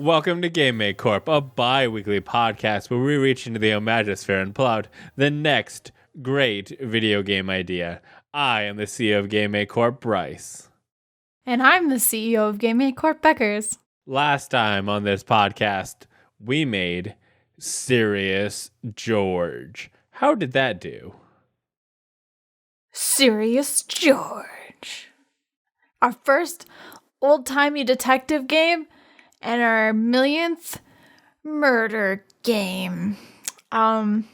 Welcome to Game Make Corp, a bi-weekly podcast where we reach into the Imagisphere and pull out the next great video game idea. I am the CEO of Game Make Corp, Bryce. And I'm the CEO of Game Make Corp, Beckers. Last time on this podcast, we made Serious George. How did that do? Serious George. Our first old-timey detective game and our millionth murder game. Are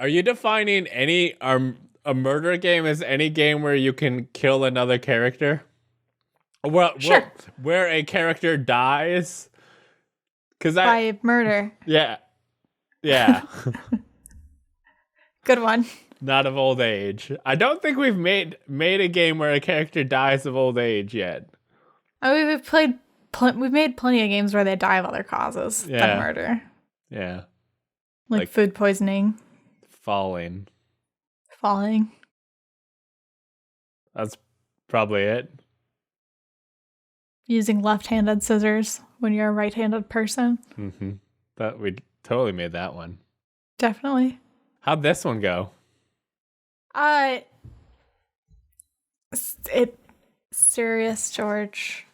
you defining a murder game as any game where you can kill another character? Well, sure. Where a character dies? By murder. Yeah. Good one. Not of old age. I don't think we've made a game where a character dies of old age yet. I mean, we've made plenty of games where they die of other causes than murder. Yeah. Like food poisoning. Falling. That's probably it. Using left-handed scissors when you're a right-handed person. Mm-hmm. That we totally made that one. Definitely. How'd this one go? Serious George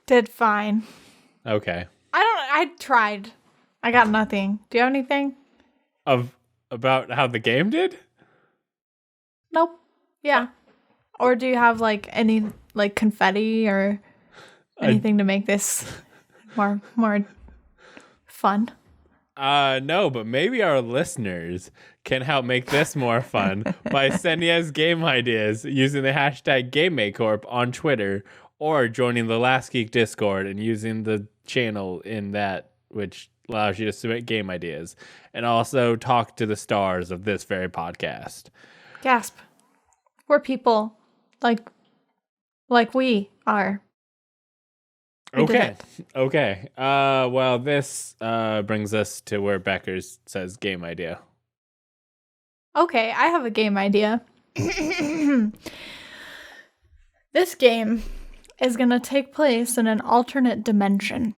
did fine. Okay. I tried. I got nothing. Do you have anything? About how the game did? Nope. Yeah. Or do you have any confetti or anything to make this more fun? No, but maybe our listeners can help make this more fun by sending us game ideas using the hashtag GameMakeCorp on Twitter or joining the Last Geek Discord and using the channel in that, which allows you to submit game ideas and also talk to the stars of this very podcast. Gasp. We're people like we are. Okay. Well, this brings us to where Beckers says game idea. Okay, I have a game idea. This game is going to take place in an alternate dimension.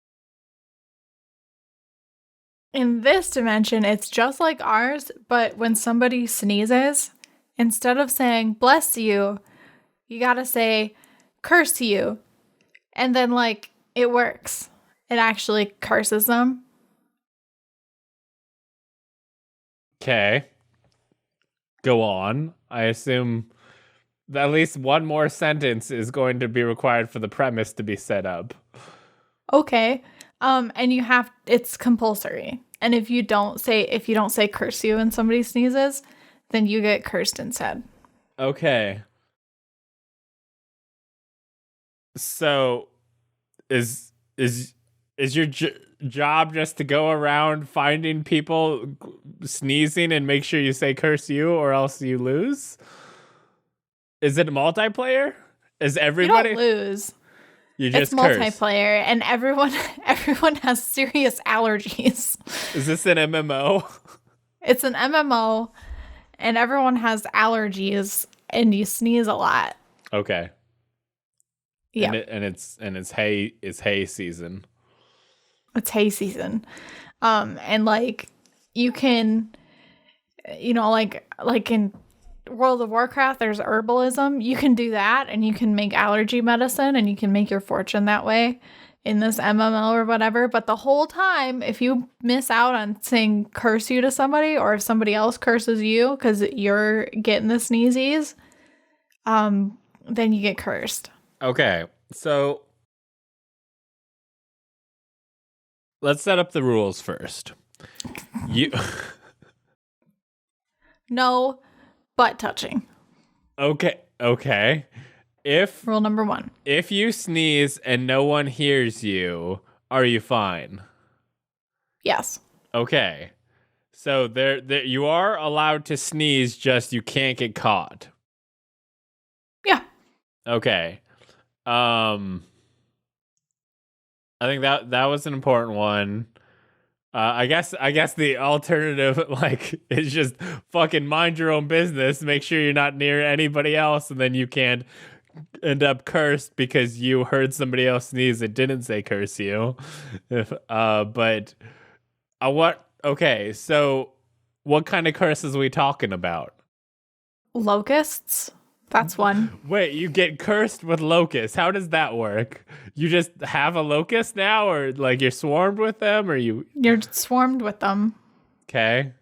In this dimension, it's just like ours, but when somebody sneezes, instead of saying bless you, you gotta say curse you. And then it works. It actually curses them. Okay. Go on. I assume at least one more sentence is going to be required for the premise to be set up. Okay. And it's compulsory. And if you don't say curse you and somebody sneezes, then you get cursed instead. Okay. So is your job just to go around finding people sneezing and make sure you say curse you or else you lose? Is it a multiplayer? Is everybody... You don't lose. You just it's curse. Multiplayer, and everyone has serious allergies. Is this an MMO? It's an MMO, and everyone has allergies, and you sneeze a lot. Okay. Yeah. And it's hay season. It's hay season. And you can, like in World of Warcraft, there's herbalism. You can do that, and you can make allergy medicine, and you can make your fortune that way in this MMO or whatever. But the whole time, if you miss out on saying curse you to somebody, or if somebody else curses you because you're getting the sneezies, then you get cursed. Okay, so let's set up the rules first. No butt touching. Okay. Rule number 1. If you sneeze and no one hears you, are you fine? Yes. Okay. So there you are allowed to sneeze, just you can't get caught. Yeah. Okay. I think that was an important one. I guess the alternative is just fucking mind your own business. Make sure you're not near anybody else, and then you can't end up cursed because you heard somebody else sneeze and didn't say curse you. But I want. Okay, so what kind of curses are we talking about? Locusts. That's one. Wait, you get cursed with locusts. How does that work? You just have a locust now, or like you're swarmed with them, or you? You're swarmed with them. Okay.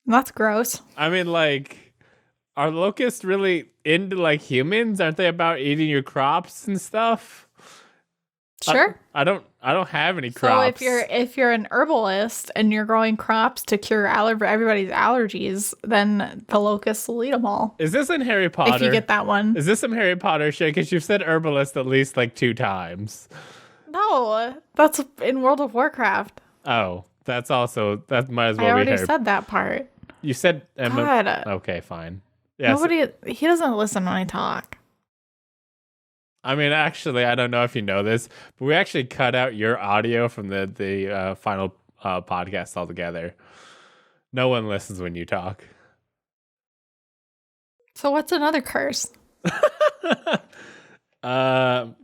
That's gross. I mean, like, are locusts really into like humans? Aren't they about eating your crops and stuff? Sure. I don't have any crops. So if you're an herbalist and you're growing crops to cure everybody's allergies, then the locusts will eat them all. Is this in Harry Potter? If you get that one. Is this some Harry Potter shit? Because you've said herbalist at least like 2 times. No, that's in World of Warcraft. Oh, that might as well be I already Harry. said that part. You said God. Okay, fine. Yes. He doesn't listen when I talk. I mean, actually, I don't know if you know this, but we actually cut out your audio from the final podcast altogether. No one listens when you talk. So what's another curse? The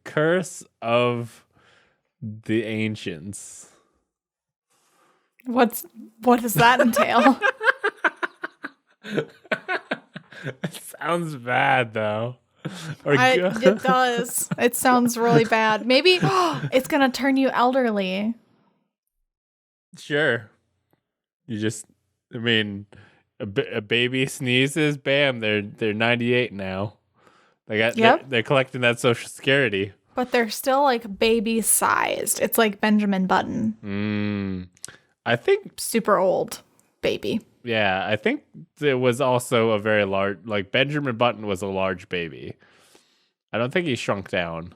curse of the ancients. What does that entail? It sounds bad though. It does. It sounds really bad. Maybe it's gonna turn you elderly. Sure. I mean, a baby sneezes, bam, they're 98 now. They're collecting that Social Security. But they're still like baby sized. It's like Benjamin Button. I think super old baby. Yeah, I think it was also a very large, like Benjamin Button was a large baby. I don't think he shrunk down.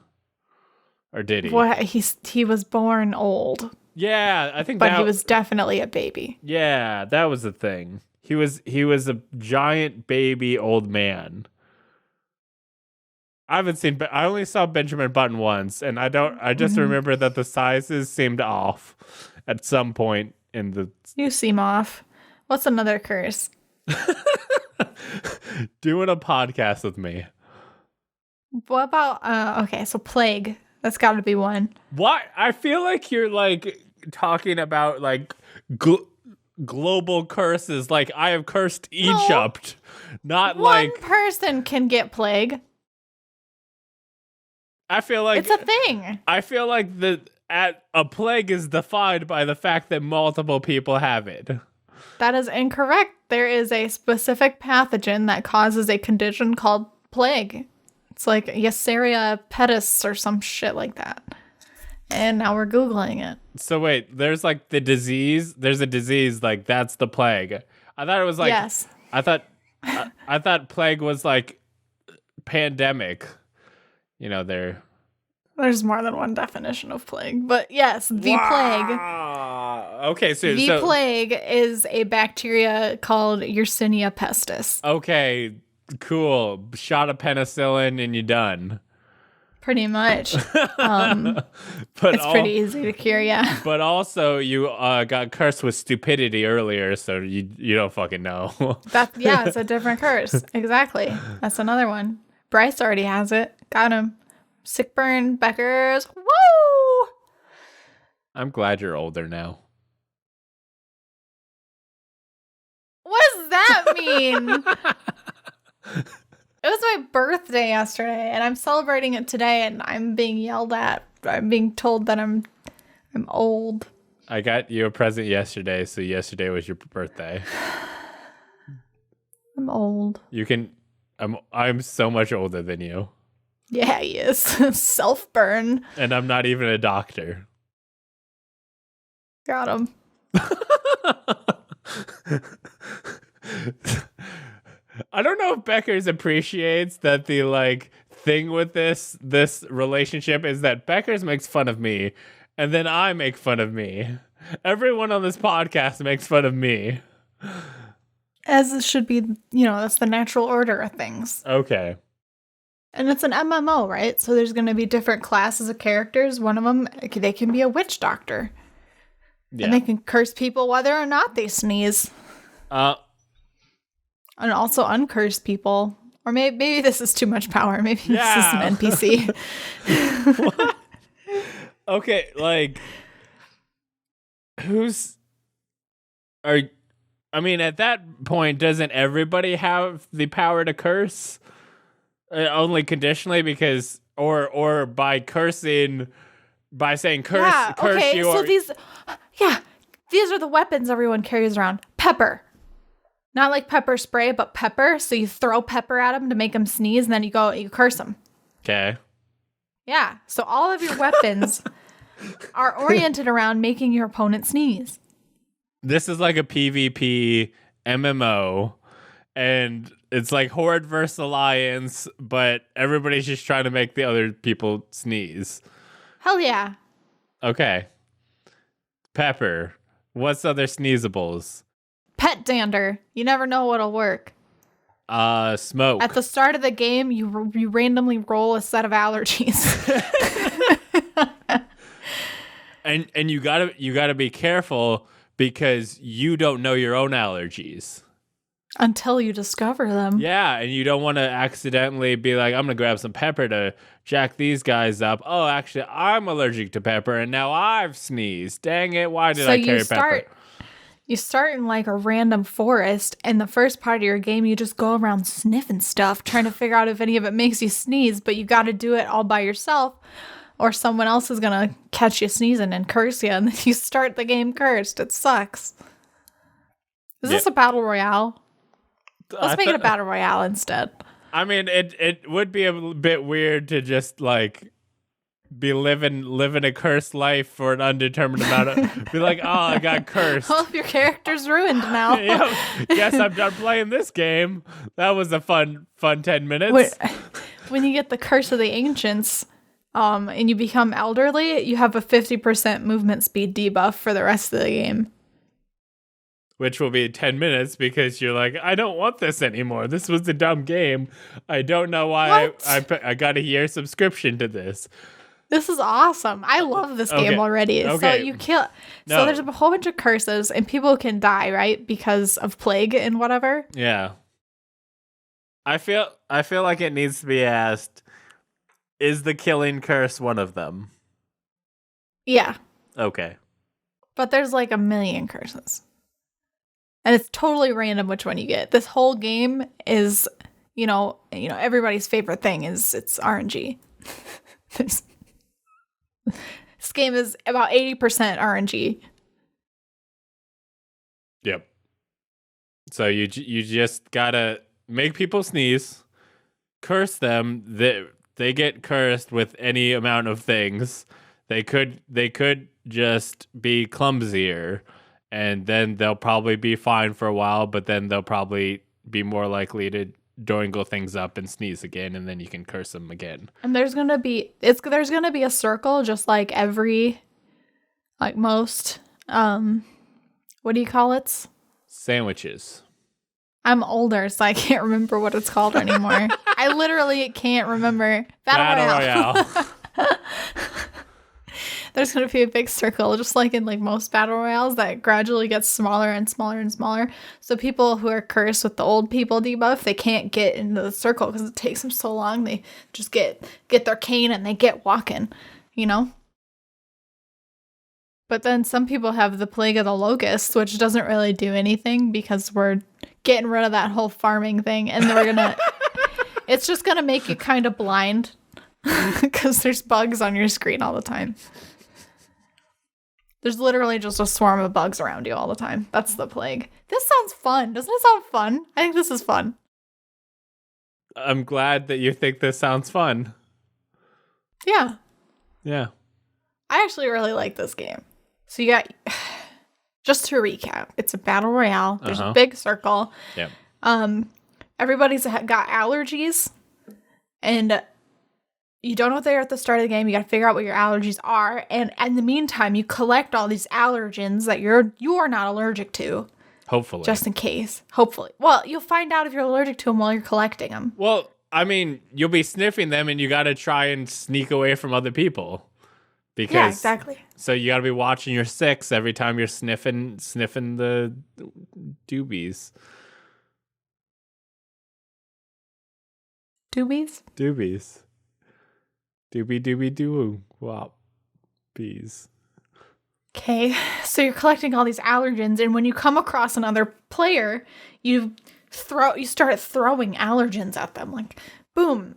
Or did he? Well, he was born old. Yeah, I think but he was definitely a baby. Yeah, that was the thing. He was a giant baby old man. I only saw Benjamin Button once, and I just remember that the sizes seemed off at some point in the... You seem off. What's another curse? Doing a podcast with me. What about, okay, so plague. That's got to be one. What? I feel like you're like talking about like global curses. Like I have cursed Egypt. Not one person can get plague. I feel like it's a thing. I feel like a plague is defined by the fact that multiple people have it. That is incorrect. There is a specific pathogen that causes a condition called plague. It's like Yersinia pestis or some shit like that. And now we're Googling it. So wait, there's like the disease. There's a disease like that's the plague. I thought it was like yes. I thought plague was like pandemic. You know, there's more than one definition of plague, but yes, the plague. Okay, so the plague is a bacteria called Yersinia pestis. Okay, cool. Shot of penicillin and you're done. Pretty much. It's pretty easy to cure, yeah. But also, you got cursed with stupidity earlier, so you don't fucking know. It's a different curse. Exactly. That's another one. Bryce already has it. Got him. Sick burn, Becker's. Woo! I'm glad you're older now. What does that mean? It was my birthday yesterday, and I'm celebrating it today, and I'm being yelled at. I'm being told that I'm old. I got you a present yesterday, so yesterday was your birthday. I'm old. I'm so much older than you. Yeah, he is. Self-burn. And I'm not even a doctor. Got him. I don't know if Beckers appreciates that the like thing with this relationship is that Beckers makes fun of me and then I make fun of me. Everyone on this podcast makes fun of me. As it should be, that's the natural order of things. Okay. And it's an MMO, right? So there's going to be different classes of characters. One of them, they can be a witch doctor. Yeah. And they can curse people whether or not they sneeze. And also uncursed people. Or maybe this is too much power. Maybe this is an NPC. Okay, like I mean, at that point, doesn't everybody have the power to curse? Only conditionally, because or by cursing, by saying curse, Yeah, curse okay, you. so these are the weapons everyone carries around. Pepper. Not like pepper spray, but pepper. So you throw pepper at them to make them sneeze, and then you curse them. Okay. Yeah, so all of your weapons are oriented around making your opponent sneeze. This is like a PvP MMO, and it's like Horde versus Alliance, but everybody's just trying to make the other people sneeze. Hell yeah. Okay. Pepper. What's other sneezables? Pet dander. You never know what'll work. Smoke. At the start of the game, you randomly roll a set of allergies. and you gotta be careful because you don't know your own allergies. Until you discover them. Yeah, and you don't want to accidentally be like, I'm gonna grab some pepper to jack these guys up. Oh, actually, I'm allergic to pepper, and now I've sneezed. Dang it, why did I carry pepper? You start in like a random forest, and the first part of your game, you just go around sniffing stuff, trying to figure out if any of it makes you sneeze, but you got to do it all by yourself, or someone else is going to catch you sneezing and curse you, and then you start the game cursed. It sucks. Is this a battle royale? Let's make it a battle royale instead. I mean, it would be a bit weird to just like be living a cursed life for an undetermined amount of be like, oh, I got cursed. Well, your character's ruined now. Guess I'm done playing this game. That was a fun 10 minutes. When you get the curse of the ancients, and you become elderly, you have a 50% movement speed debuff for the rest of the game. Which will be 10 minutes because you're like, I don't want this anymore. This was a dumb game. I don't know why I got a year subscription to this. This is awesome. I love this game already. Okay. So you kill. So there's a whole bunch of curses, and people can die, right, because of plague and whatever. Yeah. I feel like it needs to be asked: is the killing curse one of them? Yeah. Okay. But there's like a million curses, and it's totally random which one you get. This whole game is, everybody's favorite thing is it's RNG. This game is about 80% RNG. Yep. So you just gotta make people sneeze, curse them. They get cursed with any amount of things. They could just be clumsier, and then they'll probably be fine for a while. But then they'll probably be more likely to doingle things up and sneeze again, and then you can curse them again. And there's gonna be a circle, just like most what do you call it? Sandwiches. I'm older, so I can't remember what it's called anymore. I literally can't remember. Battle Royale. There's going to be a big circle, just like in like most battle royales, that gradually gets smaller and smaller and smaller. So people who are cursed with the old people debuff, they can't get into the circle because it takes them so long. They just get their cane and they get walking, But then some people have the plague of the locusts, which doesn't really do anything because we're getting rid of that whole farming thing, and it's just gonna make you kind of blind because there's bugs on your screen all the time. There's literally just a swarm of bugs around you all the time. That's the plague. This sounds fun. Doesn't it sound fun? I think this is fun. I'm glad that you think this sounds fun. Yeah. Yeah. I actually really like this game. So you got, just to recap, it's a battle royale. There's a big circle. Yeah. Everybody's got allergies, and you don't know what they are at the start of the game. You got to figure out what your allergies are, and in the meantime, you collect all these allergens that you're not allergic to. Hopefully. Just in case. Hopefully. Well, you'll find out if you're allergic to them while you're collecting them. Well, I mean, you'll be sniffing them, and you got to try and sneak away from other people. Yeah, exactly. So you got to be watching your six every time you're sniffing the doobies. Doobies? Doobies. Doobie doobie doo wop. Bees. Okay, so you're collecting all these allergens, and when you come across another player, you start throwing allergens at them, like boom,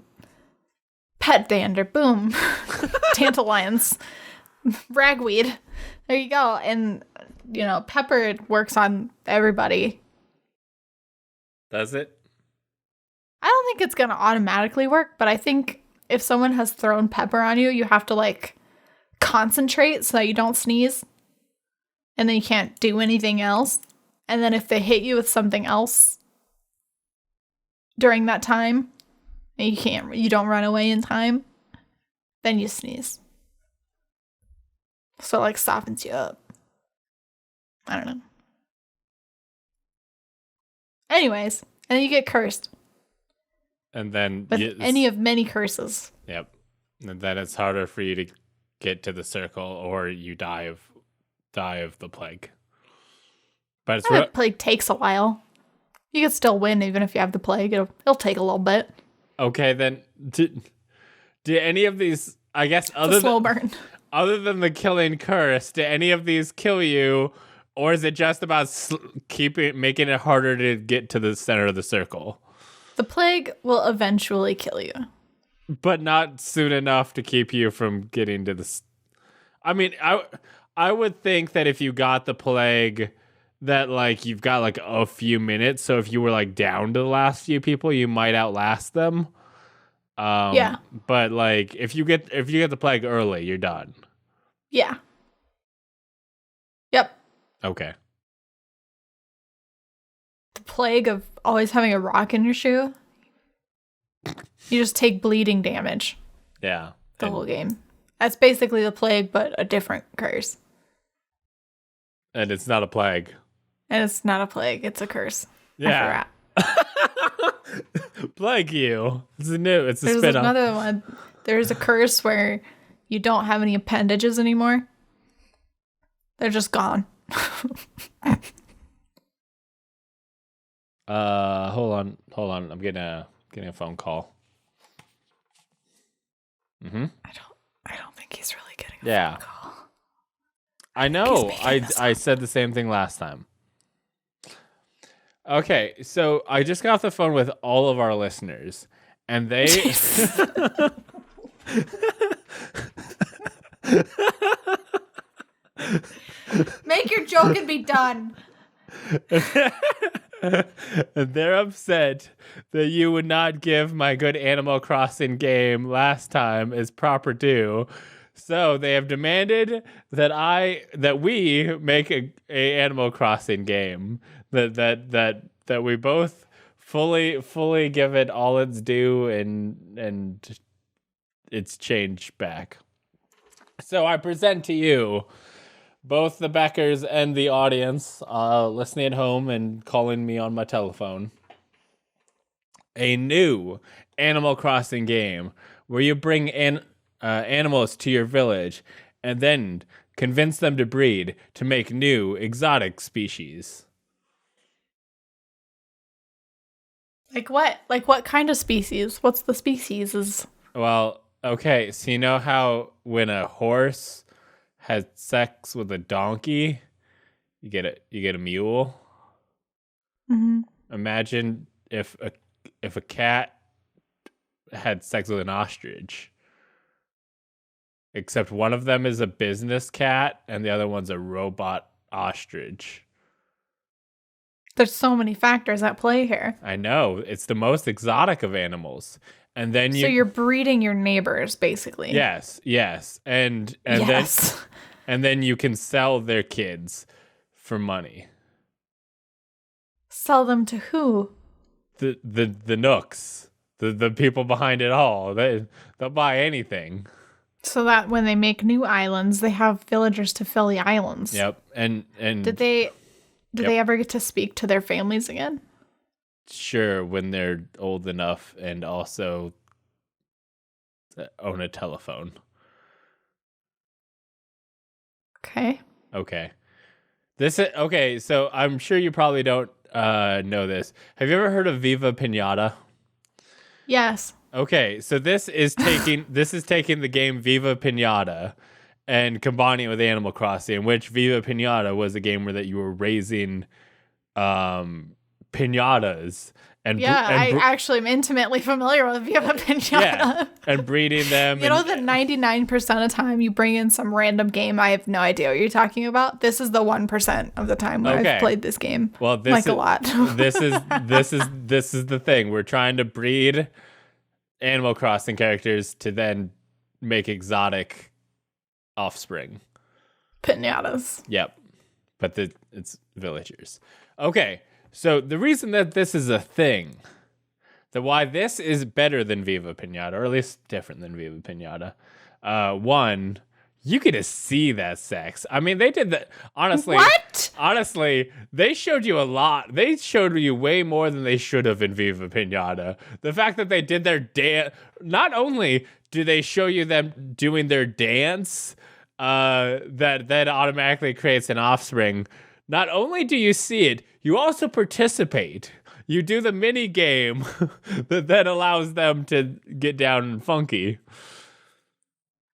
pet dander, boom, dandelions, ragweed. There you go, and pepper works on everybody. Does it? I don't think it's gonna automatically work, but I think if someone has thrown pepper on you, you have to like concentrate so that you don't sneeze. And then you can't do anything else. And then if they hit you with something else during that time, and you don't run away in time, then you sneeze. So like softens you up. I don't know. Anyways, and then you get cursed. And then with any of many curses. Yep. And then it's harder for you to get to the circle, or you die of the plague. But it's the plague takes a while. You can still win even if you have the plague. It'll take a little bit. Okay, then do any of these? I guess slow burn. Other than the killing curse, do any of these kill you, or is it just about making it harder to get to the center of the circle? The plague will eventually kill you, but not soon enough to keep you from getting to the. I mean, I would think that if you got the plague, that like you've got like a few minutes. So if you were like down to the last few people, you might outlast them. Yeah. But like if you get the plague early, you're done. Yeah. Yep. Okay. The plague of always having a rock in your shoe. You just take bleeding damage. Yeah. The whole game. That's basically the plague, but a different curse. And it's not a plague. And it's not a plague. It's a curse. Yeah. Plague you. It's a There's spin-off. Another one. There's a curse where you don't have any appendages anymore. They're just gone. Hold on. I'm getting a phone call. Mm-hmm. I don't think he's really getting a phone call. I know. I said the same thing last time. Okay, so I just got off the phone with all of our listeners, and they make your joke and be done. And they're upset that you would not give my good Animal Crossing game last time as proper due. So they have demanded that we make a Animal Crossing game that we both fully give it all its due and its change back. So I present to you, both the backers and the audience listening at home and calling me on my telephone, a new Animal Crossing game where you bring in animals to your village and then convince them to breed to make new exotic species. Like what? Like what kind of species? What's the species? Well, okay, so you know how when a horse has sex with a donkey, you get a mule? Mm-hmm. Imagine if a cat had sex with an ostrich. Except one of them is a business cat and the other one's a robot ostrich. There's so many factors at play here. I know. It's the most exotic of animals. And then So you're breeding your neighbors, basically. Yes. And yes. then you can sell their kids for money. Sell them to who? The nooks. The people behind it all. They'll buy anything. So that when they make new islands, they have villagers to fill the islands. Yep. And did they ever get to speak to their families again? Sure, when they're old enough and also own a telephone. Okay. So I'm sure you probably don't know this. Have you ever heard of Viva Pinata? Yes. Okay, so this is taking the game Viva Pinata and combining it with Animal Crossing, which Viva Pinata was a game where that you were raising pinatas and I actually am intimately familiar with Viva Pinata. and breeding them. You know that 99% of the time you bring in some random game, I have no idea what you're talking about. This is the 1% of the time where I've played this game. Well, a lot. this is the thing. We're trying to breed Animal Crossing characters to then make exotic offspring. Pinatas. Yep. But it's villagers. Okay. So the reason that this is a thing, that why this is better than Viva Pinata, or at least different than Viva Pinata, one, you get to see that sex. I mean, they did that. Honestly, what? Honestly, they showed you a lot. They showed you way more than they should have in Viva Pinata. The fact that they did their dance, not only do they show you them doing their dance, that automatically creates an offspring. Not only do you see it, you also participate. You do the mini game that allows them to get down and funky.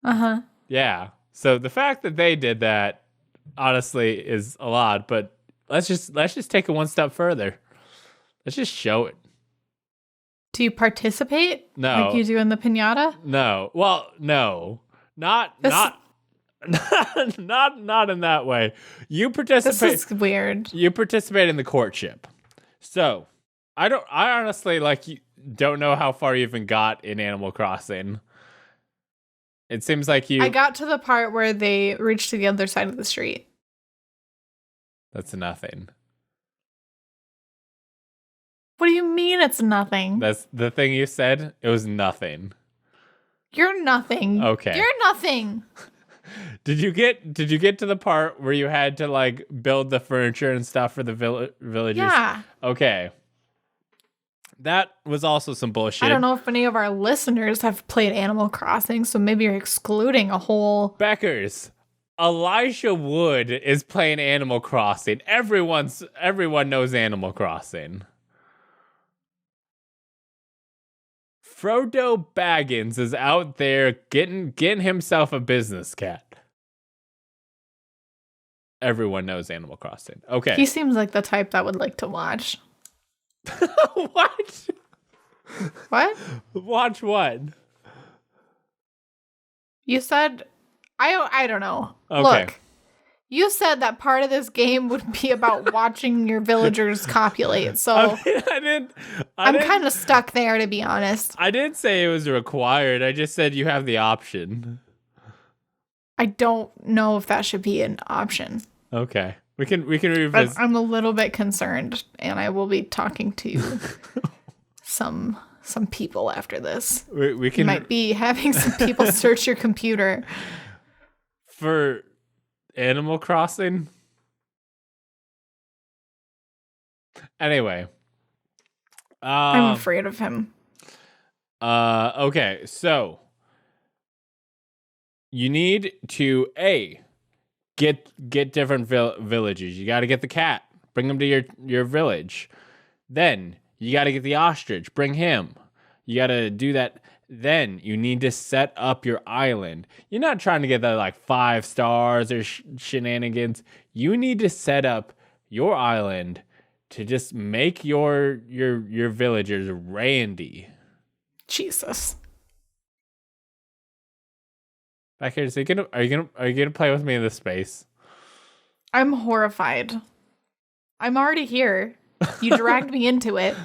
Uh-huh. Yeah. So the fact that they did that, honestly, is a lot. But let's just take it one step further. Let's just show it. Do you participate? No. Like you do in the pinata? No. Well, no. Not in that way. You participate. This is weird. You participate in the courtship. So I honestly don't know how far you even got in Animal Crossing. It seems like I got to the part where they reached to the other side of the street. That's nothing. What do you mean it's nothing? That's the thing you said. It was nothing. You're nothing. Okay. You're nothing. Did you get to the part where you had to build the furniture and stuff for the villagers? Yeah. Okay. That was also some bullshit. I don't know if any of our listeners have played Animal Crossing, so maybe you're excluding a whole... Beckers, Elijah Wood is playing Animal Crossing. Everyone knows Animal Crossing. Frodo Baggins is out there getting himself a business cat. Everyone knows Animal Crossing. Okay. He seems like the type that would like to watch. What? What? Watch what? You said... I don't know. Okay. Look, you said that part of this game would be about watching your villagers copulate, so... I'm kind of stuck there, to be honest. I didn't say it was required. I just said you have the option. I don't know if that should be an option. Okay. We can revisit. But I'm a little bit concerned, and I will be talking to some people after this. We can... You might be having some people search your computer. For Animal Crossing? Anyway. I'm afraid of him. Okay, so you need to get different villages. You got to get the cat, bring him to your village. Then you got to get the ostrich, bring him. You got to do that. Then you need to set up your island. You're not trying to get the 5 stars or shenanigans. You need to set up your island to just make your villagers randy. Jesus. Back here, so are you gonna play with me in this space? I'm horrified. I'm already here. You dragged me into it.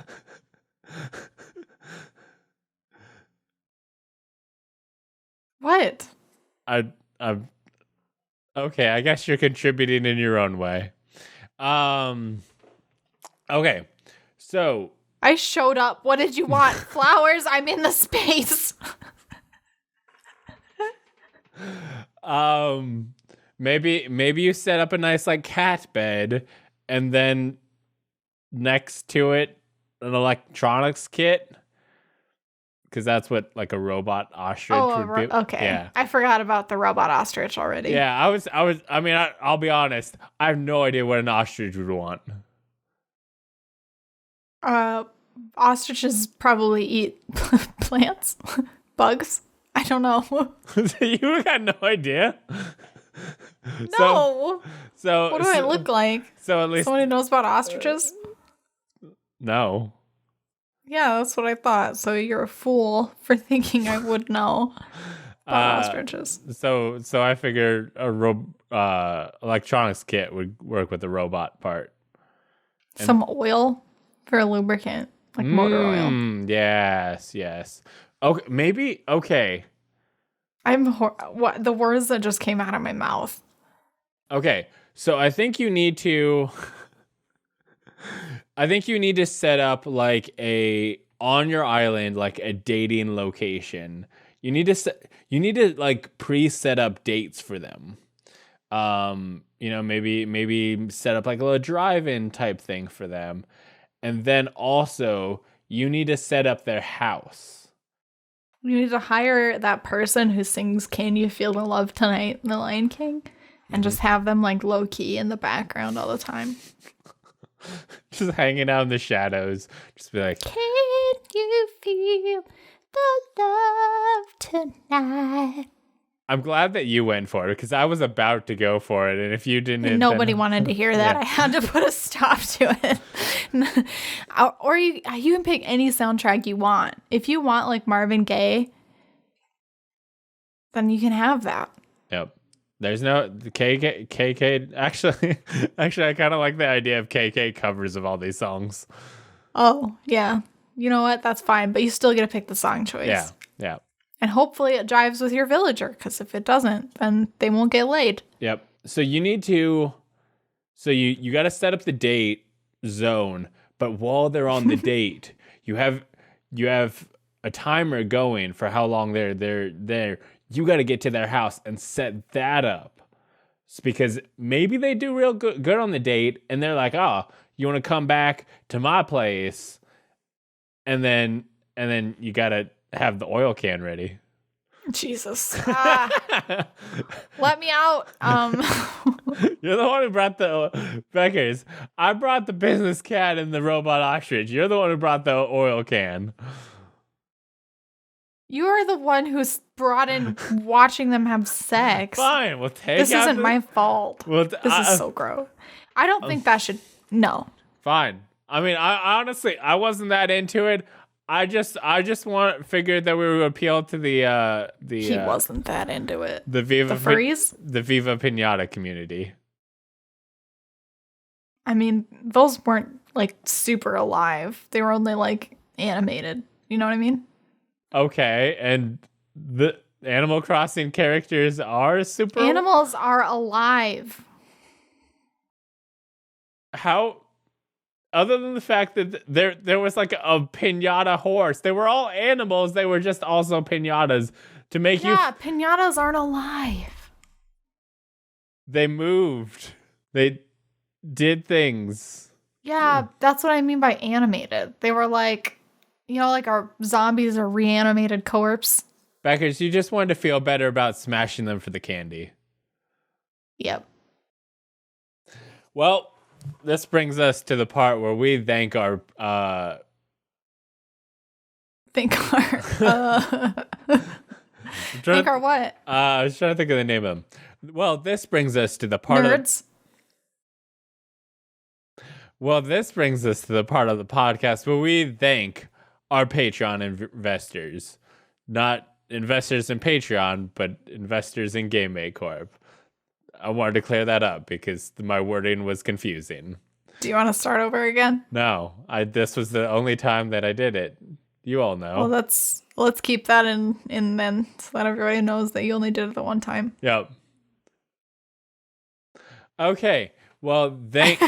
What? I'm okay. I guess you're contributing in your own way. Okay, so I showed up. What did you want? Flowers? I'm in the space. Maybe you set up a nice cat bed, and then next to it an electronics kit, because that's what a robot ostrich would do. Okay. Yeah. I forgot about the robot ostrich already. Yeah, I'll be honest. I have no idea what an ostrich would want. ostriches probably eat plants, bugs. I don't know. You got no idea. No. So What do I look like? So at least Someone who knows about ostriches? no. Yeah, that's what I thought. So you're a fool for thinking I would know about ostriches. So I figured a electronics kit would work with the robot part. Some oil for a lubricant, like motor oil. Yes. Okay, maybe. Okay. What the words that just came out of my mouth. Okay, so I think you need to. I think you need to set up like on your island, like a dating location. You need to like pre-set up dates for them. Maybe set up like a little drive-in type thing for them. And then also you need to set up their house. You need to hire that person who sings "Can You Feel the Love Tonight" in The Lion King, and just have them like low key in the background all the time. Just hanging out in the shadows. Just be like, "Can you feel the love tonight?" I'm glad that you went for it because I was about to go for it, and if you didn't, nobody wanted to hear that. Yeah. I had to put a stop to it. Or you can pick any soundtrack you want. If you want like Marvin Gaye, then you can have that. Yep. There's no KK. Actually, I kind of like the idea of KK covers of all these songs. Oh yeah, you know what? That's fine, but you still get to pick the song choice. Yeah. And hopefully it jives with your villager, because if it doesn't, then they won't get laid. Yep. So you need to. So you got to set up the date zone, but while they're on the date, you have a timer going for how long they're there. You got to get to their house and set that up. It's because maybe they do real good on the date, and they're like, "Oh, you want to come back to my place?" And then you got to have the oil can ready. Jesus. Let me out. You're the one who brought the Beckers. I brought the business cat and the robot ostrich. You're the one who brought the oil can. You are the one who's brought in watching them have sex. Fine, we'll take this isn't my fault. This is so gross. I don't think that should. No. Fine. I mean, I honestly wasn't that into it. I just figured that we would appeal to the he wasn't that into it. The furries? The Viva Pinata community. I mean, those weren't like super alive. They were only like animated. You know what I mean? Okay, and the Animal Crossing characters are super. Animals are alive. How? Other than the fact that there was like a pinata horse, they were all animals. They were just also pinatas to make you. Yeah, pinatas aren't alive. They moved. They did things. Yeah, that's what I mean by animated. They were like, like our zombies are reanimated corpse. Beckers, you just wanted to feel better about smashing them for the candy. Yep. Well, this brings us to the part where we thank our thank our what? I was trying to think of the name of them. Well, this brings us to the part Nerds. This brings us to the part of the podcast where we thank our Patreon investors. Not investors in Patreon, but investors in GameMate Corp. I wanted to clear that up because my wording was confusing. Do you want to start over again? No, this was the only time that I did it. You all know. Well, let's keep that in then, so that everybody knows that you only did it the one time. Yep. Okay. Well, let me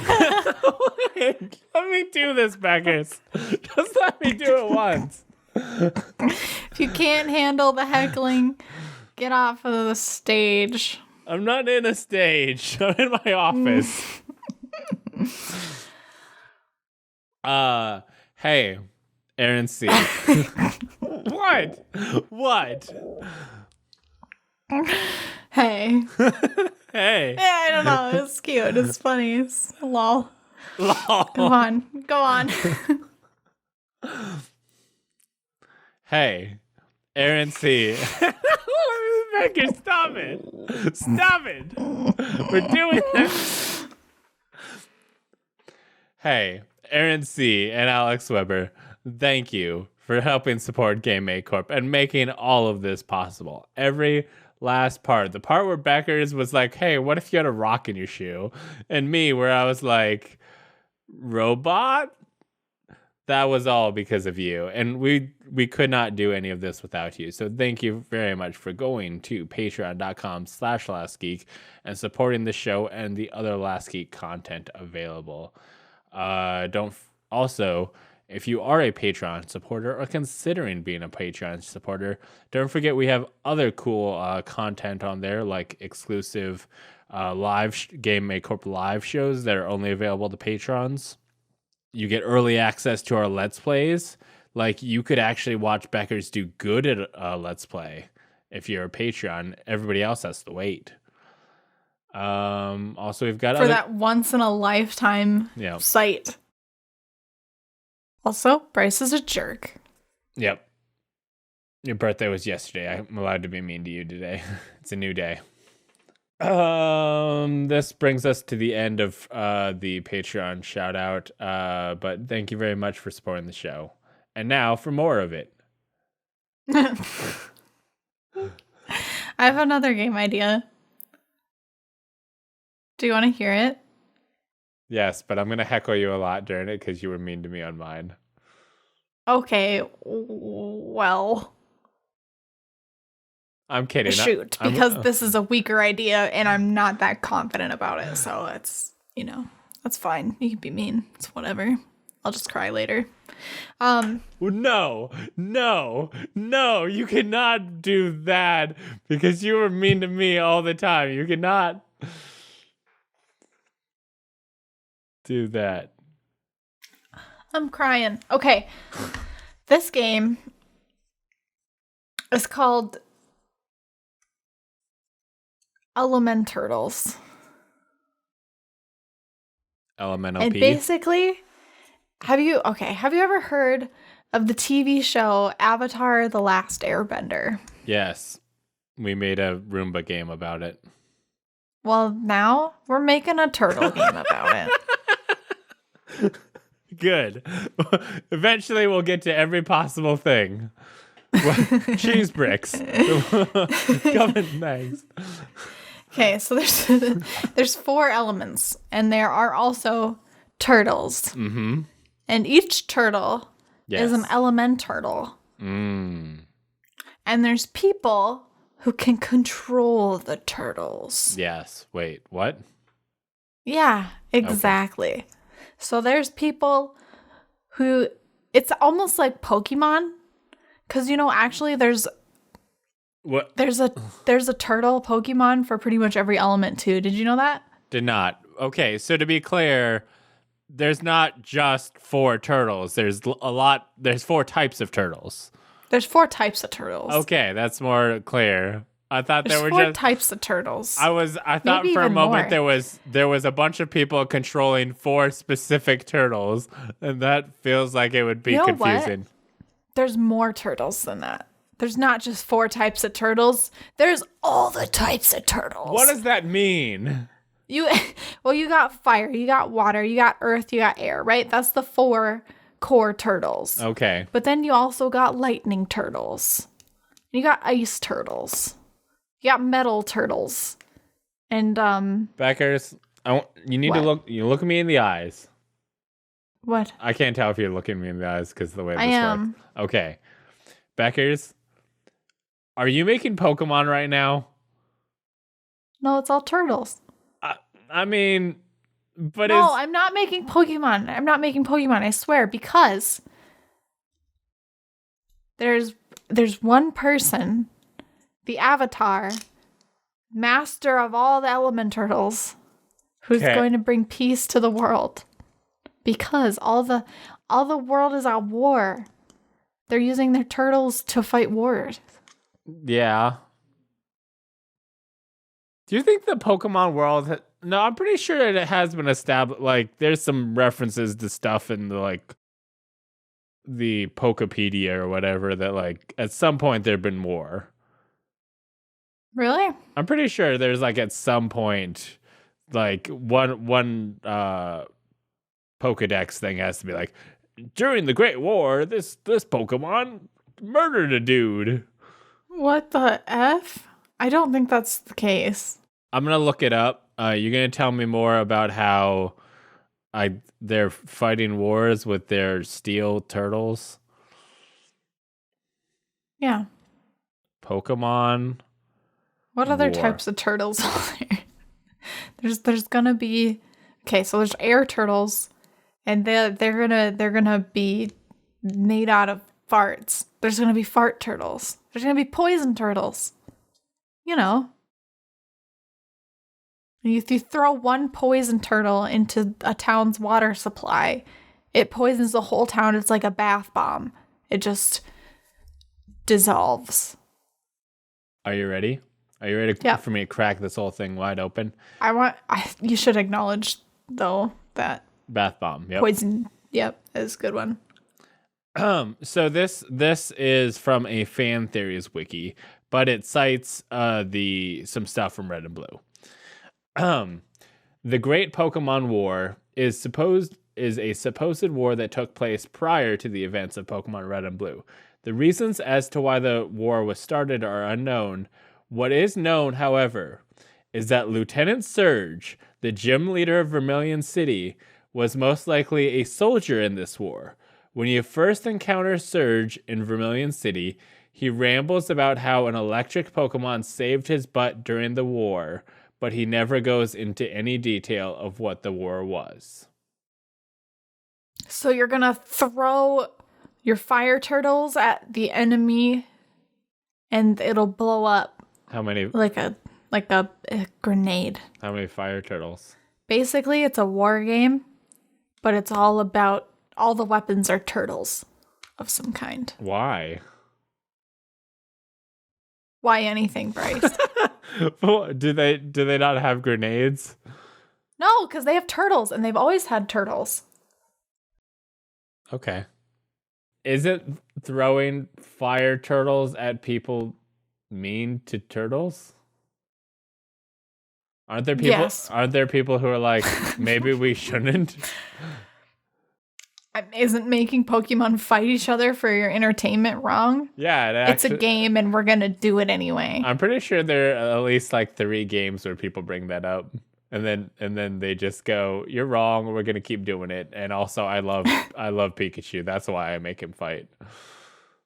do this, Beckers. Just let me do it once. If you can't handle the heckling, get off of the stage. I'm not in a stage. I'm in my office. Hey, Aaron C. What? Hey. Hey. Yeah, I don't know. It's cute. It's funny. It's lol. Go on. Hey, Aaron C. Becker, stop it. Stop it. We're doing this. Hey, Aaron C. and Alex Weber, thank you for helping support Game Make Corp and making all of this possible. Every last part. The part where Becker's was like, hey, what if you had a rock in your shoe? And me, where I was like, robot? That was all because of you. And we could not do any of this without you. So thank you very much for going to patreon.com/lastgeek and supporting the show and the other Last Geek content available. Also, if you are a Patreon supporter or considering being a Patreon supporter, don't forget we have other cool content on there, like exclusive Game Make Corp live shows that are only available to patrons. You get early access to our Let's Plays. Like, you could actually watch Beckers do good at a Let's Play. If you're a Patreon, everybody else has to wait. Also, we've got for that once in a lifetime sight. Also, Bryce is a jerk. Yep. Your birthday was yesterday. I'm allowed to be mean to you today. It's a new day. This brings us to the end of the Patreon shout out. But thank you very much for supporting the show. And now for more of it. I have another game idea. Do you want to hear it? Yes, but I'm going to heckle you a lot during it because you were mean to me on mine. Okay, well. I'm kidding. Shoot, because this is a weaker idea and I'm not that confident about it. So it's, that's fine. You can be mean. It's whatever. I'll just cry later. No, you cannot do that because you were mean to me all the time. You cannot do that. I'm crying. Okay. This game is called Elementurtles. Elemental and P. Basically, have you ever heard of the TV show Avatar: The Last Airbender? Yes. We made a Roomba game about it. Well, now we're making a turtle game about it. Good. Eventually we'll get to every possible thing. Cheese bricks. Coming next. Okay, so there's 4 elements, and there are also turtles. Mm-hmm. And each turtle is an Elementurtle. Mm. And there's people who can control the turtles. Yes. Wait, what? Yeah, exactly. Okay. So there's people who, it's almost like Pokemon. Because, actually there's a turtle Pokemon for pretty much every element too. Did you know that? Did not. Okay, so to be clear, there's not just 4 turtles. There's 4 types of turtles. There's 4 types of turtles. Okay, that's more clear. I thought there were 4 just types of turtles. I thought for a moment there was a bunch of people controlling 4 specific turtles, and that feels like it would be confusing. What? There's more turtles than that. There's not just 4 types of turtles. There's all the types of turtles. What does that mean? You got fire, you got water, you got earth, you got air, right? That's the 4 core turtles. Okay. But then you also got lightning turtles. You got ice turtles. You got metal turtles. And Beckers, you need to look at me in the eyes. What? I can't tell if you're looking me in the eyes because of the way this works. Okay. Beckers, are you making Pokemon right now? No, it's all turtles. I mean, but no, I'm not making Pokemon. I swear, because there's one person, the Avatar, master of all the Elementurtles, who's going to bring peace to the world. Because all the world is at war. They're using their turtles to fight wars. Yeah. Do you think the Pokemon world... No, I'm pretty sure it has been established. Like, there's some references to stuff in the, the Pokepedia or whatever that like at some point there'd been war. Really? I'm pretty sure there's like at some point like one Pokedex thing has to be like during the Great War this Pokemon murdered a dude. What the F? I don't think that's the case. I'm gonna look it up. You're gonna tell me more about how they're fighting wars with their steel turtles. Yeah. Pokemon. What other War. types of turtles are there? There's gonna be so there's air turtles, and they're gonna be made out of farts. There's gonna be fart turtles. There's gonna be poison turtles. You know. If you throw one poison turtle into a town's water supply, it poisons the whole town. It's like a bath bomb. It just dissolves. Are you ready? Are you ready for me to crack this whole thing wide open? You should acknowledge, though, that bath bomb. Yep. Poison. Yep, is a good one. So this is from a fan theories wiki, but it cites some stuff from Red and Blue. The Great Pokemon War is a supposed war that took place prior to the events of Pokemon Red and Blue. The reasons as to why the war was started are unknown. What is known, however, is that Lieutenant Surge, the gym leader of Vermilion City, was most likely a soldier in this war. When you first encounter Surge in Vermilion City, he rambles about how an electric Pokemon saved his butt during the war, but he never goes into any detail of what the war was. So you're gonna throw your fire turtles at the enemy and it'll blow up. How many? Like a grenade. How many fire turtles? Basically, it's a war game, but it's all about all the weapons are turtles of some kind. Why? Why anything, Bryce? Do they not have grenades? No, because they have turtles, and they've always had turtles. Okay. Isn't throwing fire turtles at people mean to turtles? Aren't there people? Yes. Aren't there people who are like, maybe we shouldn't? Isn't making Pokemon fight each other for your entertainment wrong? Yeah, it's a game, and we're gonna do it anyway. I'm pretty sure there are at least like 3 games where people bring that up, and then they just go, "You're wrong. We're gonna keep doing it." And also, I love Pikachu. That's why I make him fight.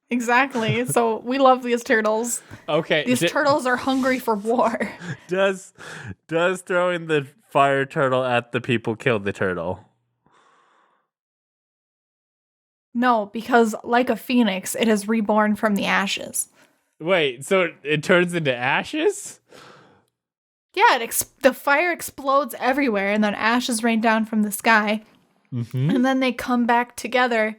Exactly. So we love these turtles. Okay, these turtles are hungry for war. Does throwing the fire turtle at the people kill the turtle? No, because like a phoenix, it is reborn from the ashes. Wait, so it turns into ashes? Yeah, the fire explodes everywhere, and then ashes rain down from the sky. Mm-hmm. And then they come back together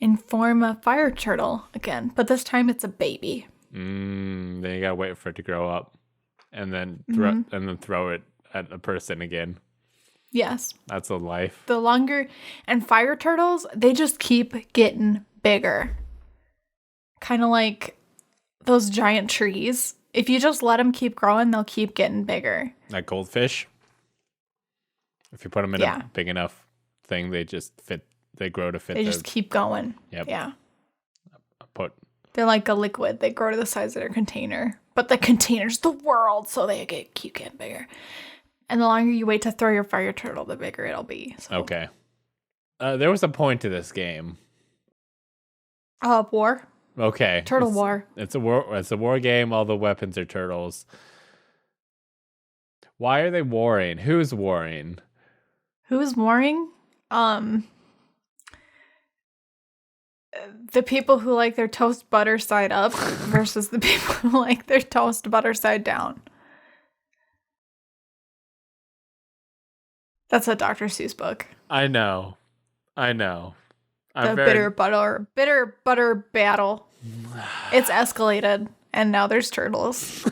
and form a fire turtle again. But this time it's a baby. Then you gotta wait for it to grow up, and then throw it at a person again. Yes. That's a life. The longer... And fire turtles, they just keep getting bigger. Kind of like those giant trees. If you just let them keep growing, they'll keep getting bigger. Like goldfish? If you put them in a big enough thing, they just fit. They grow to fit. They just keep going. Yep. Yeah. They're like a liquid. They grow to the size of their container. But the container's the world, so they keep getting bigger. And the longer you wait to throw your fire turtle, the bigger it'll be. So. Okay. There was a point to this game. War. Okay. Turtle war. It's a war. It's a war game. All the weapons are turtles. Why are they warring? Who's warring? Who's warring? The people who like their toast butter side up versus the people who like their toast butter side down. That's a Dr. Seuss book. I know. Bitter butter battle. It's escalated, and now there's turtles.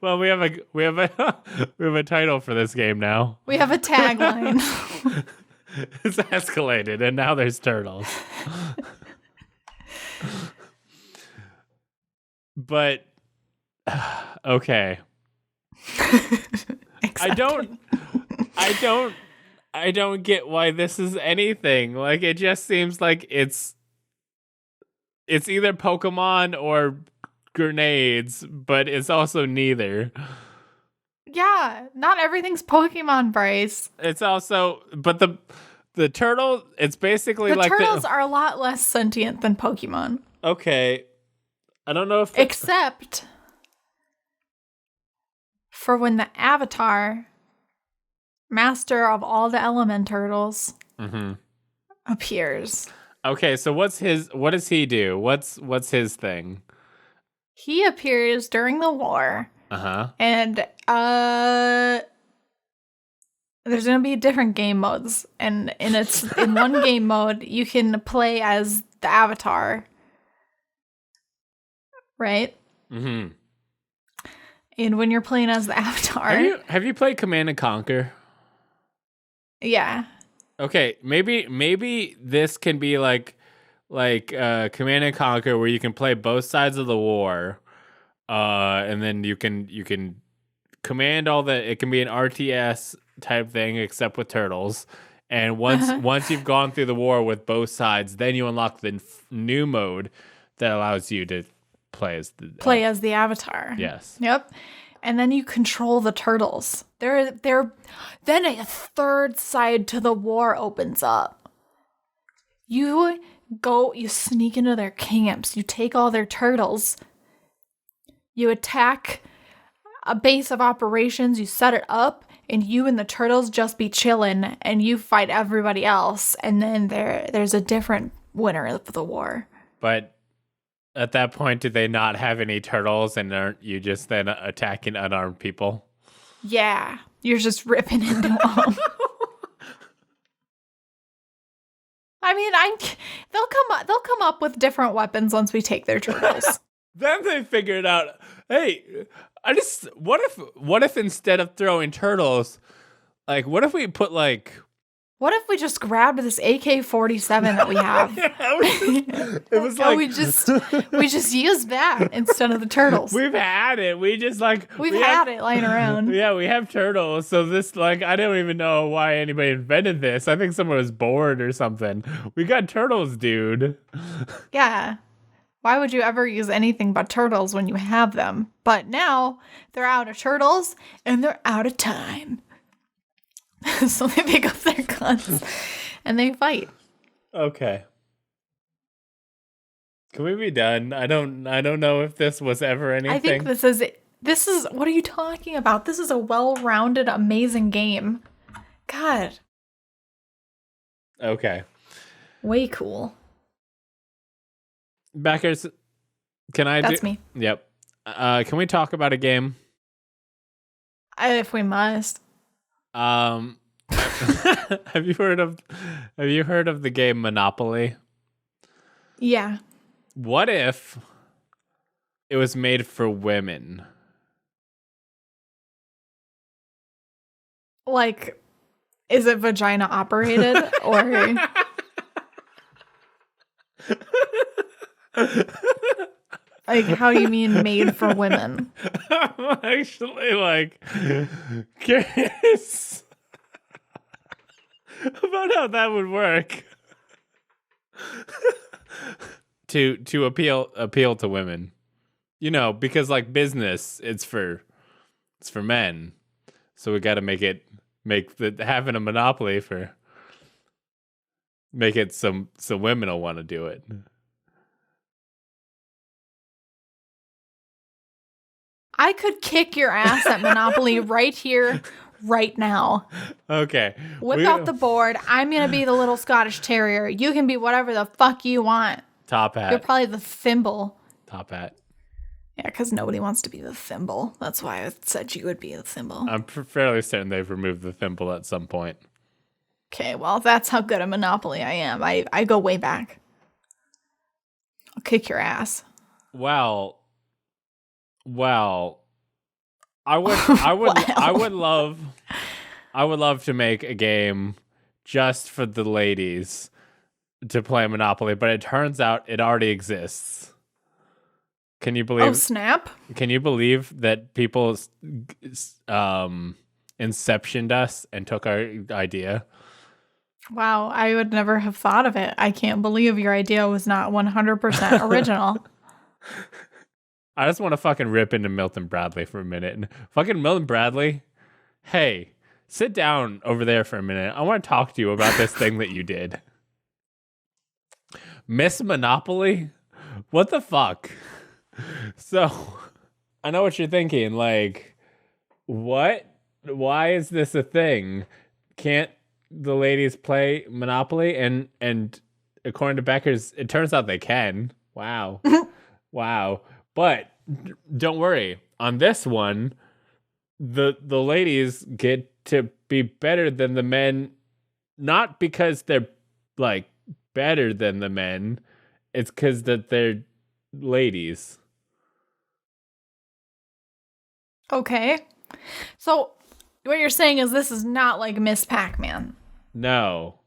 Well, we have a title for this game now. We have a tagline. It's escalated, and now there's turtles. But okay. I don't get why this is anything. Like, it just seems like it's either Pokemon or grenades, but it's also neither. Yeah, not everything's Pokemon, Bryce. It's also, but the turtle, it's basically The like turtles are a lot less sentient than Pokemon. Okay. I don't know if except for when the Avatar, master of all the Elementurtles, appears. Okay, so what does he do? What's his thing? He appears during the war. And there's gonna be different game modes. And in one game mode you can play as the Avatar. Right? And when you're playing as the Avatar, have you played Command and Conquer? Yeah. Okay, maybe this can be like Command and Conquer, where you can play both sides of the war, and then you can command all the. It can be an RTS type thing, except with turtles. And once you've gone through the war with both sides, then you unlock the new mode that allows you to play as the Avatar. Yes. Yep. And then you control the turtles. Then a third side to the war opens up. You sneak into their camps. You take all their turtles. You attack a base of operations. You set it up, and you and the turtles just be chilling, and you fight everybody else. And then there's a different winner of the war. But at that point, do they not have any turtles, and aren't you just then attacking unarmed people? Yeah, you're just ripping into them. I mean, they'll come up with different weapons once we take their turtles. Then they figured out, hey, what if instead of throwing turtles, like, what if we put what if we just grabbed this AK-47 that we have? It was like we just used that instead of the turtles. We've had it. We've had it lying around. Yeah, we have turtles. So this, I don't even know why anybody invented this. I think someone was bored or something. We got turtles, dude. Yeah. Why would you ever use anything but turtles when you have them? But now they're out of turtles and they're out of time. So they pick up their guns and they fight. Okay. Can we be done? I don't know if this was ever anything. I think this is what are you talking about? This is a well-rounded, amazing game. God. Okay. Way cool. Backers, That's me. Yep. Can we talk about a game? If we must. Have you heard of the game Monopoly? Yeah. What if it was made for women? Like, is it vagina operated or like, how do you mean made for women? I'm actually curious about how that would work. to appeal to women. You know, because business, it's for men. So we got to having a monopoly make it so women will want to do it. I could kick your ass at Monopoly right here, right now. Okay. Whip out the board. I'm going to be the little Scottish Terrier. You can be whatever the fuck you want. Top hat. You're probably the thimble. Top hat. Yeah, because nobody wants to be the thimble. That's why I said you would be the thimble. I'm fairly certain they've removed the thimble at some point. Okay, well, that's how good at Monopoly I am. I go way back. I'll kick your ass. Well, I would love to make a game just for the ladies to play Monopoly, but it turns out it already exists. Can you believe? Oh, snap. Can you believe that people inceptioned us and took our idea? Wow, I would never have thought of it. I can't believe your idea was not 100% original. I just want to fucking rip into Milton Bradley for a minute. And fucking Milton Bradley, hey, sit down over there for a minute. I want to talk to you about this thing that you did. Miss Monopoly? What the fuck? So, I know what you're thinking. Like, what? Why is this a thing? Can't the ladies play Monopoly? And according to Becker's, it turns out they can. Wow. Wow. But don't worry. On this one, the ladies get to be better than the men, not because they're like better than the men. It's because that they're ladies. Okay. So what you're saying is this is not like Miss Pac-Man. No.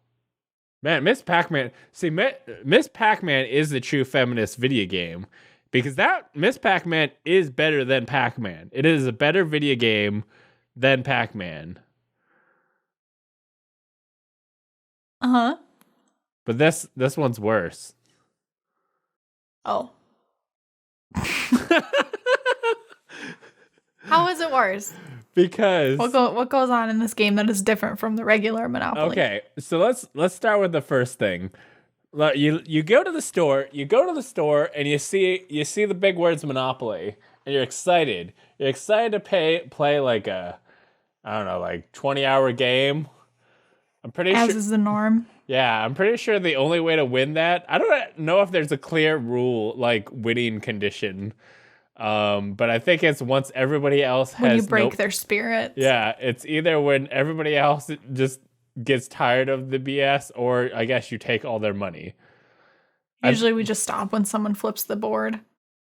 Man, Miss Pac-Man. See, Miss Pac-Man is the true feminist video game. Because that Miss Pac-Man is better than Pac-Man. It is a better video game than Pac-Man. Uh-huh. But this one's worse. Oh. How is it worse? Because what goes on in this game that is different from the regular Monopoly? Okay, so let's start with the first thing. You go to the store, and you see the big words Monopoly, and you're excited. You're excited to play like a, I don't know, like 20-hour game. I'm pretty sure. As is the norm. Yeah, I'm pretty sure the only way to win that, I don't know if there's a clear rule, like winning condition. But I think it's once everybody else has when you break their spirits. Yeah, it's either when everybody else just gets tired of the BS, or I guess you take all their money. Usually we just stop when someone flips the board.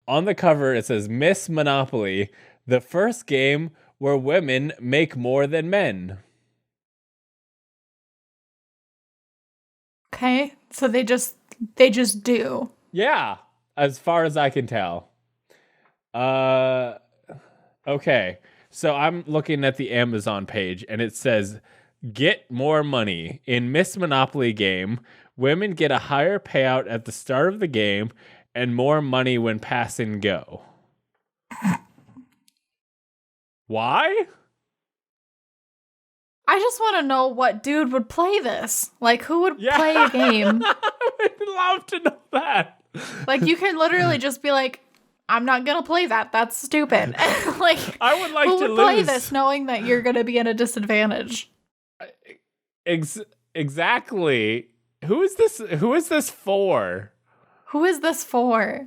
On the cover, it says Miss Monopoly, the first game where women make more than men. Okay, so they just do. Yeah, as far as I can tell. Okay, so I'm looking at the Amazon page, and it says, get more money. In Miss Monopoly game, women get a higher payout at the start of the game and more money when pass and go. Why? I just want to know what dude would play this. Like, who would play a game? I'd love to know that. Like, you can literally just be like, I'm not going to play that. That's stupid. Like, I would like who to would play lose. this knowing that you're going to be at a disadvantage? Exactly. Who is this for? Who is this for?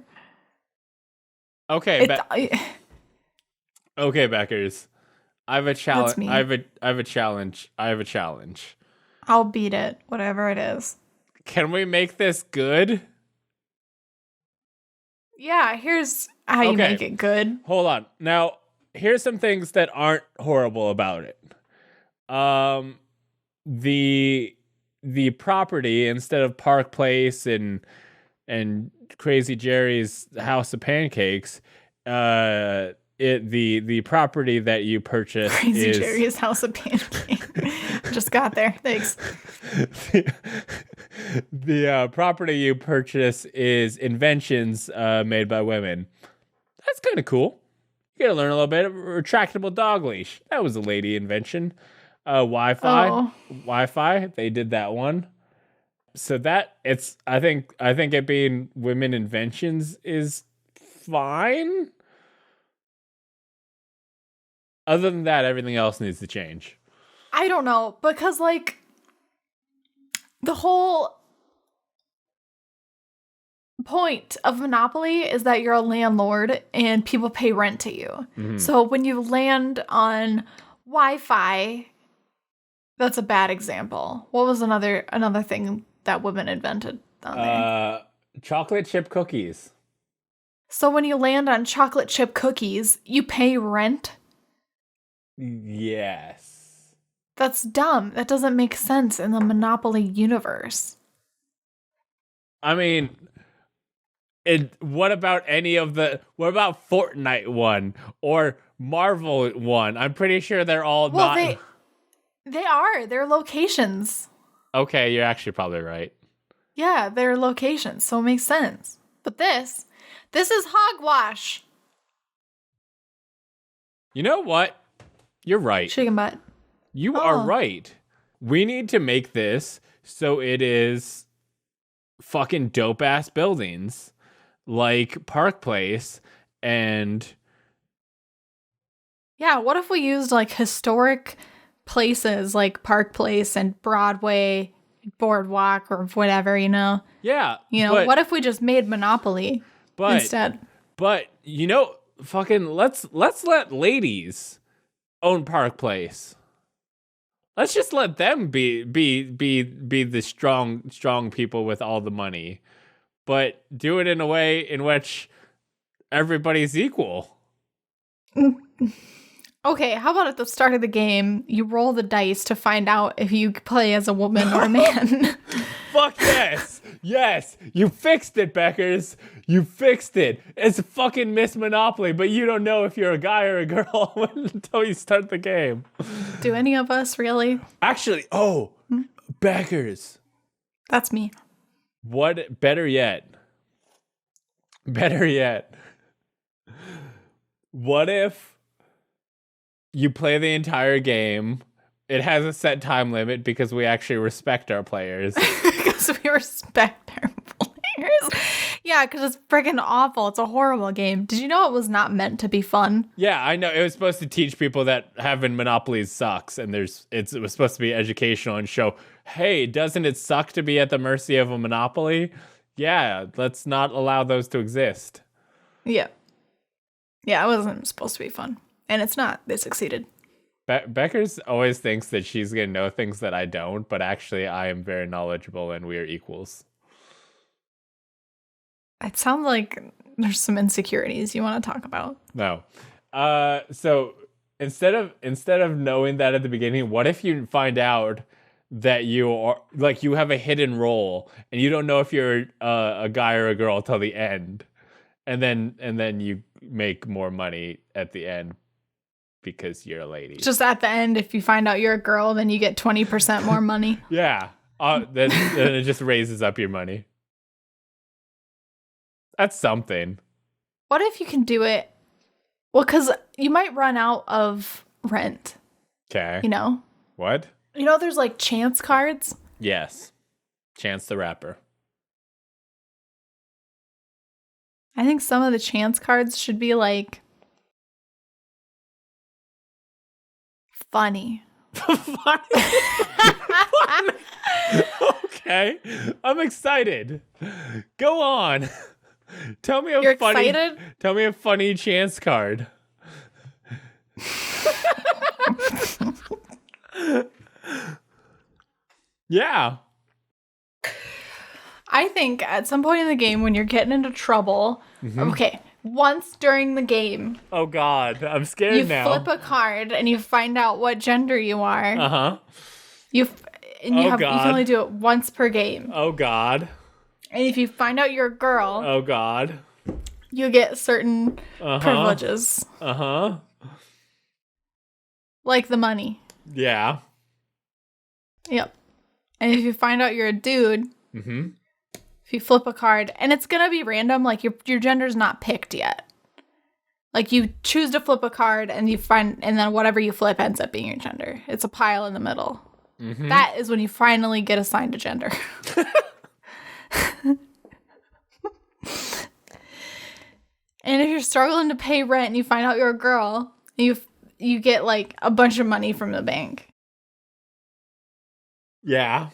Okay, okay, Beckers. I have a challenge. me. I have a challenge. I'll beat it, whatever it is. Can we make this good? Yeah, here's how you make it good. Hold on. Now, here's some things that aren't horrible about it. The property, instead of Park Place and Crazy Jerry's House of Pancakes, the property that you purchase Crazy is Jerry's House of Pancakes. Just got there. Thanks. the property you purchase is inventions made by women. That's kind of cool. You gotta learn a little bit of retractable dog leash. That was a lady invention. Wi-Fi. They did that one. So that I think it being women inventions is fine. Other than that, everything else needs to change. I don't know, because like the whole point of Monopoly is that you're a landlord and people pay rent to you. Mm-hmm. So when you land on Wi-Fi, that's a bad example. What was another thing that women invented on there? Chocolate chip cookies. So when you land on chocolate chip cookies, you pay rent? Yes. That's dumb. That doesn't make sense in the Monopoly universe. I mean, what about Fortnite one or Marvel one? I'm pretty sure they're all not. They're locations. Okay, you're actually probably right. Yeah, they're locations, so it makes sense. But this is hogwash. You know what? You're right. Chicken butt. You are right. We need to make this so it is fucking dope ass buildings like Park Place and. Yeah, what if we used like historic places like Park Place and Broadway, Boardwalk, or whatever, you know? Yeah. What if we just made Monopoly instead? But, fucking let's let ladies own Park Place. Let's just let them be the strong people with all the money. But do it in a way in which everybody's equal. Okay, how about at the start of the game, you roll the dice to find out if you play as a woman or a man? Fuck yes! Yes! You fixed it, Beckers! You fixed it! It's fucking Miss Monopoly, but you don't know if you're a guy or a girl until you start the game. Do any of us really? Actually, Beckers. That's me. What? Better yet. What if you play the entire game? It has a set time limit because we actually respect our players. Because we respect our players. Yeah, because it's freaking awful. It's a horrible game. Did you know it was not meant to be fun? Yeah, I know. It was supposed to teach people that having monopolies sucks, and it was supposed to be educational and show, hey, doesn't it suck to be at the mercy of a monopoly? Yeah, let's not allow those to exist. Yeah. Yeah, it wasn't supposed to be fun. And it's not. They succeeded. Becker's always thinks that she's going to know things that I don't, but actually I am very knowledgeable and we are equals. It sounds like there's some insecurities you want to talk about. No. So instead of knowing that at the beginning, what if you find out that you are like you have a hidden role and you don't know if you're a guy or a girl till the end, and then you make more money at the end because you're a lady. Just at the end, if you find out you're a girl, then you get 20% more money. Yeah. Then it just raises up your money. That's something. What if you can do it? Well, because you might run out of rent. Okay. You know? What? You know, there's like chance cards. Yes. Chance the Rapper. I think some of the chance cards should be like funny. Funny? Okay. I'm excited. Go on. Tell me You're excited? Tell me a funny chance card. Yeah. I think at some point in the game when you're getting into trouble, okay, once during the game, oh God, I'm scared now. You flip a card and you find out what gender you are. Uh-huh. You can only do it once per game. Oh God. And if you find out you're a girl, oh God, you get certain privileges. Uh-huh. Like the money. Yeah. Yep. And if you find out you're a dude, if you flip a card, and it's gonna be random, like your gender's not picked yet. Like you choose to flip a card and then whatever you flip ends up being your gender. It's a pile in the middle. That is when you finally get assigned a gender. And if you're struggling to pay rent and you find out you're a girl, you get like a bunch of money from the bank. Yeah.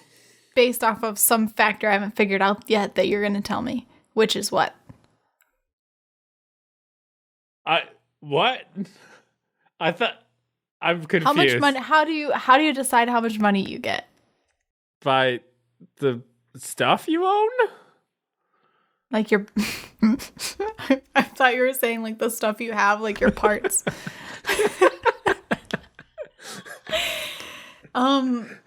Based off of some factor I haven't figured out yet that you're going to tell me, which is what? What? I thought I'm confused. How much money? How do you decide how much money you get? By the stuff you own? Like your I thought you were saying like the stuff you have, like your parts. I'm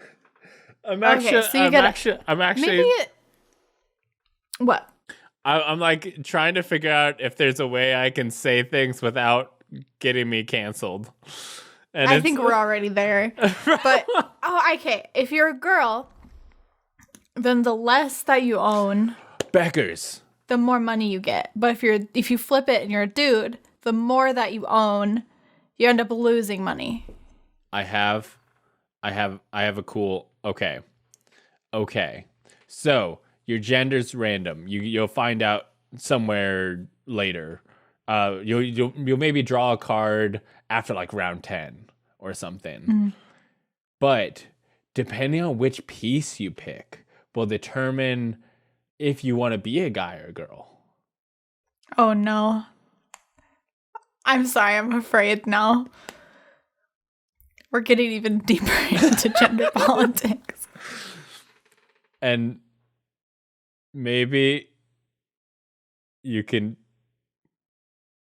Okay, actually, so you I'm, gotta- actually I'm actually, Maybe what? I'm like trying to figure out if there's a way I can say things without getting me canceled. And I think we're already there. But okay. If you're a girl, then the less that you own, Beckers. the more money you get. But if you flip it and you're a dude, the more that you own, you end up losing money. I have a cool. Okay. So your gender's random. You'll find out somewhere later. You'll maybe draw a card after like round 10 or something. Mm. But depending on which piece you pick will determine if you want to be a guy or a girl. Oh no. I'm sorry, I'm afraid now. We're getting even deeper into gender politics. And maybe you can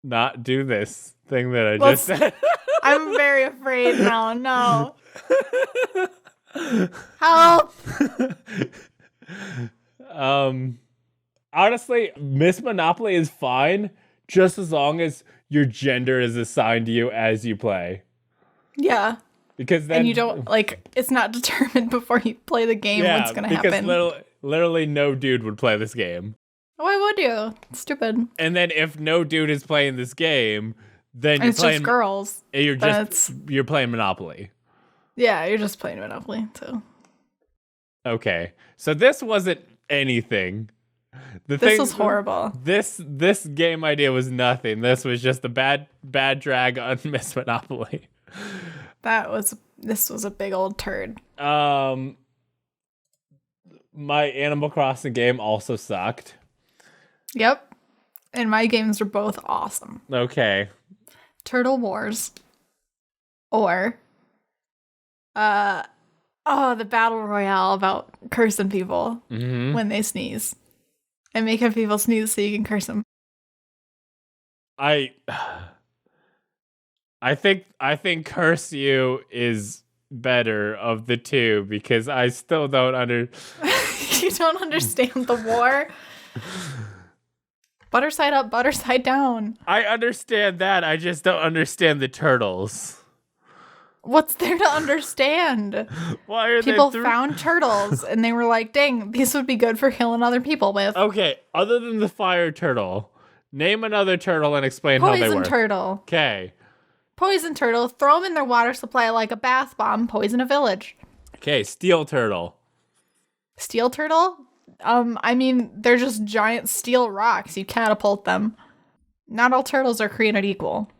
not do this thing that I just said. I'm very afraid now. No. Help! Honestly, Miss Monopoly is fine just as long as your gender is assigned to you as you play. Yeah. Because then And you don't, like, it's not determined before you play the game what's going to happen. Because literally no dude would play this game. Why would you? It's stupid. And then if no dude is playing this game, then And you're it's playing just girls. you're playing Monopoly. Yeah, you're just playing Monopoly, so. Okay. So this wasn't anything. This was horrible. This game idea was nothing. This was just a bad drag on Miss Monopoly. This was a big old turd. My Animal Crossing game also sucked. Yep. And my games are both awesome. Okay. Turtle Wars. Or the battle royale about cursing people when they sneeze. And making people sneeze so you can curse them. I think Curse You is better of the two because I still don't You don't understand the war? Butter side up, butter side down. I understand that. I just don't understand the turtles. What's there to understand? Why are People they found turtles and they were like, dang, these would be good for killing other people with. Okay, other than the fire turtle, name another turtle and explain how they Poison work. turtle. Okay. Poison turtle. Throw them in their water supply like a bath bomb. Poison a village. Okay, steel turtle. Steel turtle? I mean, they're just giant steel rocks. You catapult them. Not all turtles are created equal.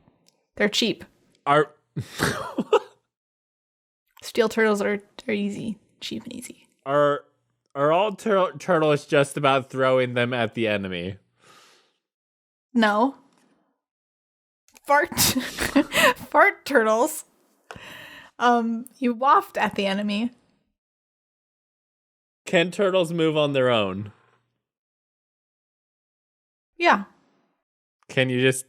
They're cheap. Steel turtles are easy. Cheap and easy. Are all turtles just about throwing them at the enemy? No. Fart turtles. You waft at the enemy. Can turtles move on their own? Yeah. Can you just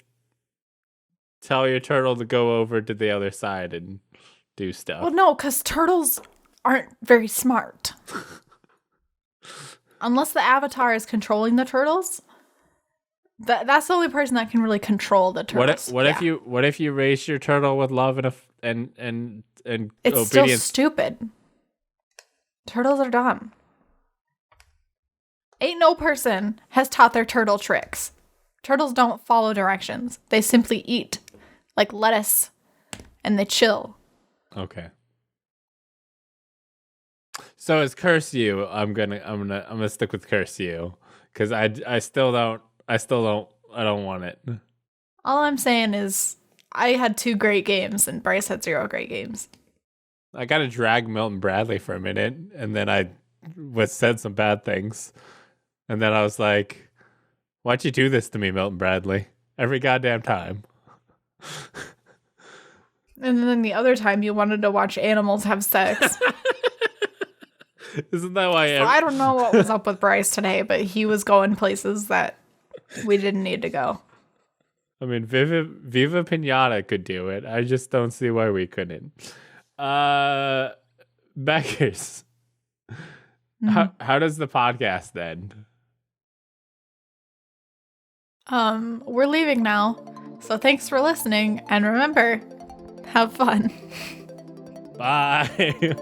tell your turtle to go over to the other side and do stuff? Well, no, because turtles aren't very smart. Unless the avatar is controlling the turtles. That's the only person that can really control the turtles. What if you raise your turtle with love and it's obedience? still stupid. Turtles are dumb. Ain't no person has taught their turtle tricks. Turtles don't follow directions. They simply eat like lettuce and they chill. Okay. So as Curse You, I'm gonna stick with Curse You because I don't want it. All I'm saying is I had 2 great games and Bryce had 0 great games. I gotta drag Milton Bradley for a minute, and then I said some bad things, and then I was like, "Why'd you do this to me, Milton Bradley? Every goddamn time." And then the other time you wanted to watch animals have sex. Isn't that why? So I don't know what was up with Bryce today, but he was going places that we didn't need to go. I mean, Viva Pinata could do it. I just don't see why we couldn't. Beckers, how does the podcast end? We're leaving now. So thanks for listening. And remember, have fun. Bye.